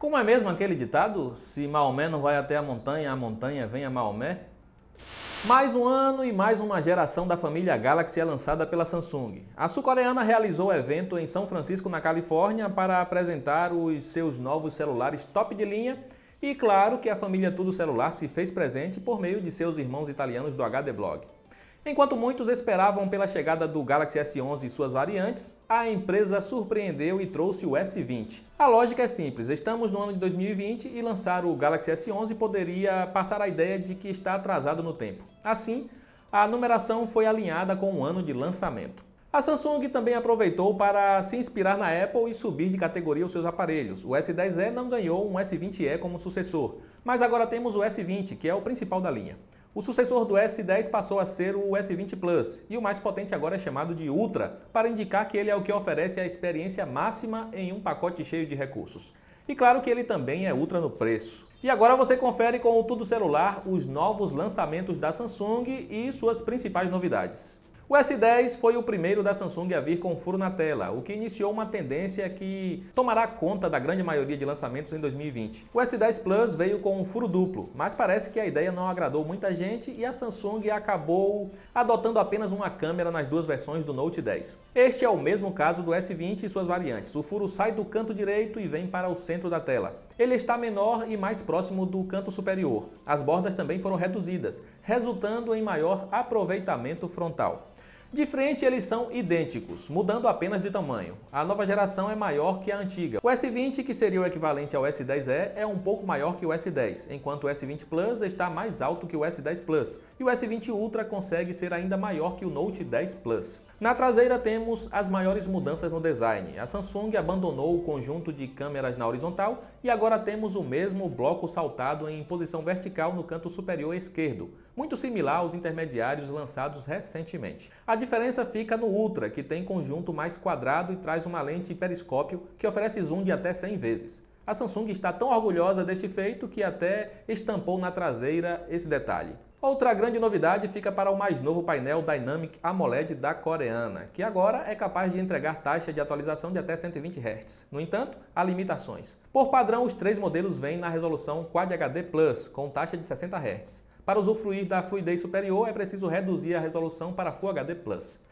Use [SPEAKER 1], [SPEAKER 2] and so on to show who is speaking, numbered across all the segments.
[SPEAKER 1] Como é mesmo aquele ditado? Se Maomé não vai até a montanha vem a Maomé? Mais um ano e mais uma geração da família Galaxy é lançada pela Samsung. A sul-coreana realizou o evento em São Francisco, na Califórnia, para apresentar os seus novos celulares top de linha e claro que a família Tudo Celular se fez presente por meio de seus irmãos italianos do HD Blog. Enquanto muitos esperavam pela chegada do Galaxy S11 e suas variantes, a empresa surpreendeu e trouxe o S20. A lógica é simples, estamos no ano de 2020 e lançar o Galaxy S11 poderia passar a ideia de que está atrasado no tempo. Assim, a numeração foi alinhada com o ano de lançamento. A Samsung também aproveitou para se inspirar na Apple e subir de categoria os seus aparelhos. O S10e não ganhou um S20e como sucessor, mas agora temos o S20, que é o principal da linha. O sucessor do S10 passou a ser o S20 Plus, e o mais potente agora é chamado de Ultra, para indicar que ele é o que oferece a experiência máxima em um pacote cheio de recursos. E claro que ele também é ultra no preço. E agora você confere com o Tudo Celular os novos lançamentos da Samsung e suas principais novidades. O S10 foi o primeiro da Samsung a vir com furo na tela, o que iniciou uma tendência que tomará conta da grande maioria de lançamentos em 2020. O S10 Plus veio com um furo duplo, mas parece que a ideia não agradou muita gente e a Samsung acabou adotando apenas uma câmera nas duas versões do Note 10. Este é o mesmo caso do S20 e suas variantes. O furo sai do canto direito e vem para o centro da tela. Ele está menor e mais próximo do canto superior. As bordas também foram reduzidas, resultando em maior aproveitamento frontal. De frente, eles são idênticos, mudando apenas de tamanho. A nova geração é maior que a antiga. O S20, que seria o equivalente ao S10e, é um pouco maior que o S10, enquanto o S20 Plus está mais alto que o S10 Plus, e o S20 Ultra consegue ser ainda maior que o Note 10 Plus. Na traseira temos as maiores mudanças no design. A Samsung abandonou o conjunto de câmeras na horizontal e agora temos o mesmo bloco saltado em posição vertical no canto superior esquerdo, muito similar aos intermediários lançados recentemente. A diferença fica no Ultra, que tem conjunto mais quadrado e traz uma lente periscópio que oferece zoom de até 100 vezes. A Samsung está tão orgulhosa deste feito que até estampou na traseira esse detalhe. Outra grande novidade fica para o mais novo painel Dynamic AMOLED da coreana, que agora é capaz de entregar taxa de atualização de até 120 Hz. No entanto, há limitações. Por padrão, os três modelos vêm na resolução Quad HD Plus, com taxa de 60 Hz. Para usufruir da fluidez superior, é preciso reduzir a resolução para Full HD+.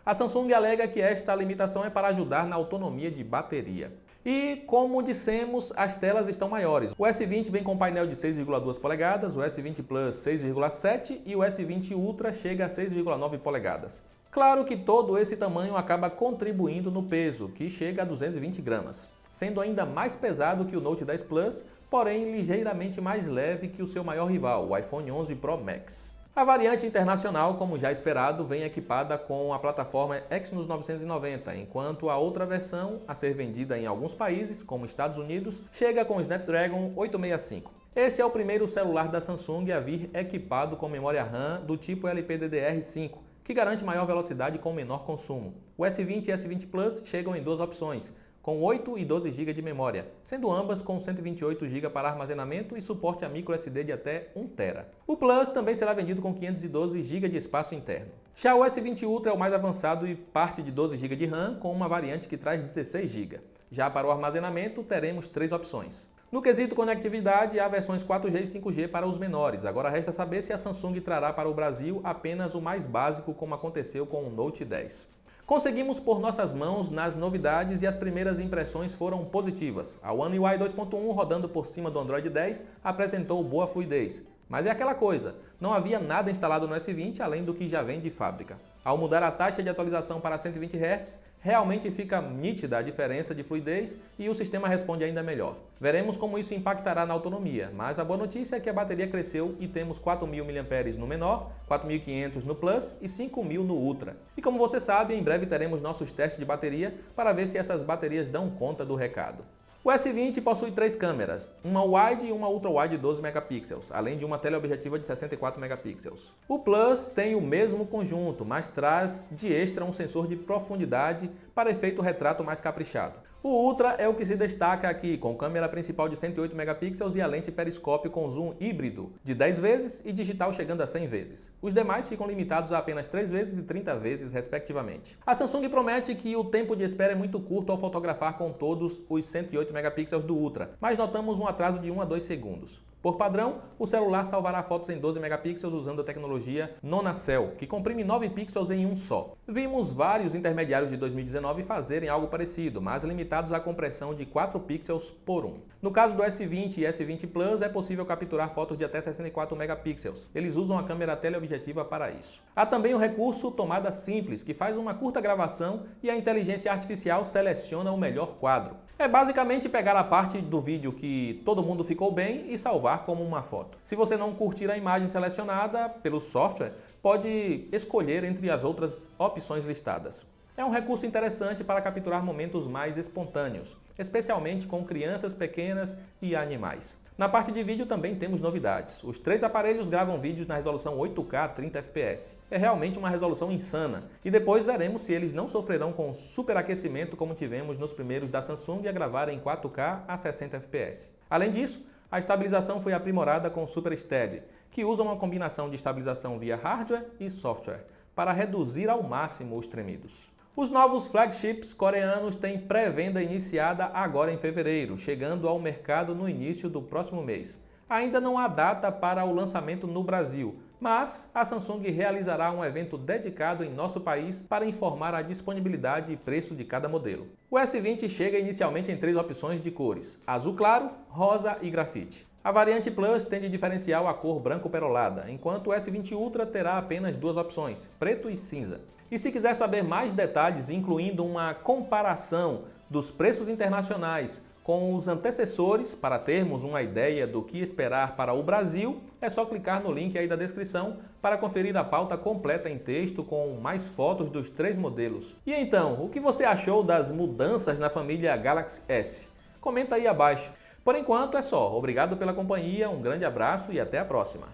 [SPEAKER 1] A Samsung alega que esta limitação é para ajudar na autonomia de bateria. E, como dissemos, as telas estão maiores. O S20 vem com painel de 6,2 polegadas, o S20 Plus 6,7 e o S20 Ultra chega a 6,9 polegadas. Claro que todo esse tamanho acaba contribuindo no peso, que chega a 220 gramas, sendo ainda mais pesado que o Note 10 Plus, porém ligeiramente mais leve que o seu maior rival, o iPhone 11 Pro Max. A variante internacional, como já esperado, vem equipada com a plataforma Exynos 990, enquanto a outra versão, a ser vendida em alguns países, como Estados Unidos, chega com o Snapdragon 865. Esse é o primeiro celular da Samsung a vir equipado com memória RAM do tipo LPDDR5, que garante maior velocidade com menor consumo. O S20 e S20 Plus chegam em duas opções, com 8 e 12 GB de memória, sendo ambas com 128 GB para armazenamento e suporte a microSD de até 1 TB. O Plus também será vendido com 512 GB de espaço interno. Já o S20 Ultra é o mais avançado e parte de 12 GB de RAM, com uma variante que traz 16 GB. Já para o armazenamento, teremos 3 opções. No quesito conectividade, há versões 4G e 5G para os menores. Agora resta saber se a Samsung trará para o Brasil apenas o mais básico, como aconteceu com o Note 10. Conseguimos pôr nossas mãos nas novidades e as primeiras impressões foram positivas. A One UI 2.1, rodando por cima do Android 10, apresentou boa fluidez. Mas é aquela coisa, não havia nada instalado no S20 além do que já vem de fábrica. Ao mudar a taxa de atualização para 120 Hz, realmente fica nítida a diferença de fluidez e o sistema responde ainda melhor. Veremos como isso impactará na autonomia, mas a boa notícia é que a bateria cresceu e temos 4.000 mAh no menor, 4.500 no Plus e 5.000 no Ultra. E como você sabe, em breve teremos nossos testes de bateria para ver se essas baterias dão conta do recado. O S20 possui 3 câmeras, uma wide e uma ultra-wide de 12 megapixels, além de uma teleobjetiva de 64 megapixels. O Plus tem o mesmo conjunto, mas traz de extra um sensor de profundidade para efeito retrato mais caprichado. O Ultra é o que se destaca aqui, com câmera principal de 108 megapixels e a lente periscópio com zoom híbrido de 10 vezes e digital chegando a 100 vezes. Os demais ficam limitados a apenas 3 vezes e 30 vezes, respectivamente. A Samsung promete que o tempo de espera é muito curto ao fotografar com todos os 108 megapixels do Ultra, mas notamos um atraso de 1 a 2 segundos. Por padrão, o celular salvará fotos em 12 megapixels usando a tecnologia Nonacell, que comprime 9 pixels em um só. Vimos vários intermediários de 2019 fazerem algo parecido, mas limitados à compressão de 4 pixels por 1. No caso do S20 e S20 Plus, é possível capturar fotos de até 64 megapixels. Eles usam a câmera teleobjetiva para isso. Há também o recurso tomada simples, que faz uma curta gravação e a inteligência artificial seleciona o melhor quadro. É basicamente pegar a parte do vídeo que todo mundo ficou bem e salvar como uma foto. Se você não curtir a imagem selecionada pelo software, pode escolher entre as outras opções listadas. É um recurso interessante para capturar momentos mais espontâneos, especialmente com crianças pequenas e animais. Na parte de vídeo também temos novidades. Os 3 aparelhos gravam vídeos na resolução 8K 30 fps. É realmente uma resolução insana. E depois veremos se eles não sofrerão com superaquecimento como tivemos nos primeiros da Samsung a gravar em 4K a 60 fps. Além disso, a estabilização foi aprimorada com o Super Steady, que usa uma combinação de estabilização via hardware e software, para reduzir ao máximo os tremidos. Os novos flagships coreanos têm pré-venda iniciada agora em fevereiro, chegando ao mercado no início do próximo mês. Ainda não há data para o lançamento no Brasil, mas a Samsung realizará um evento dedicado em nosso país para informar a disponibilidade e preço de cada modelo. O S20 chega inicialmente em 3 opções de cores: azul claro, rosa e grafite. A variante Plus tem de diferencial a cor branco perolada, enquanto o S20 Ultra terá apenas 2 opções, preto e cinza. E se quiser saber mais detalhes, incluindo uma comparação dos preços internacionais com os antecessores, para termos uma ideia do que esperar para o Brasil, é só clicar no link aí da descrição para conferir a pauta completa em texto com mais fotos dos 3 modelos. E então, o que você achou das mudanças na família Galaxy S? Comenta aí abaixo. Por enquanto é só. Obrigado pela companhia, um grande abraço e até a próxima.